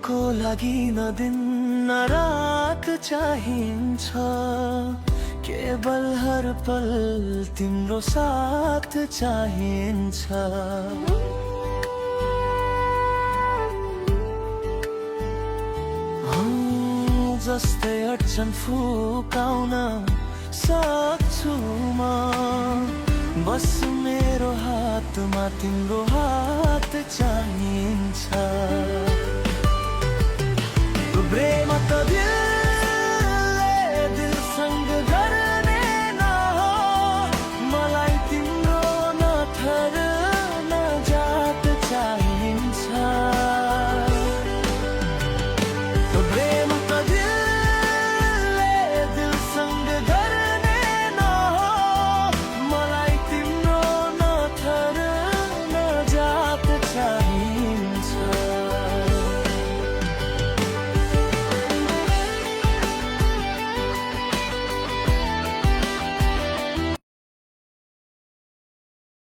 को लागि न दिन न रात चाहिन्छ, केवल हर पल तिम्रो साथ चाहिन्छ। जस्तै अड्छन् फुकाउन सक्छु म, बस मेरो हातमा तिम्रो हात चाहिन्छ। प्रेम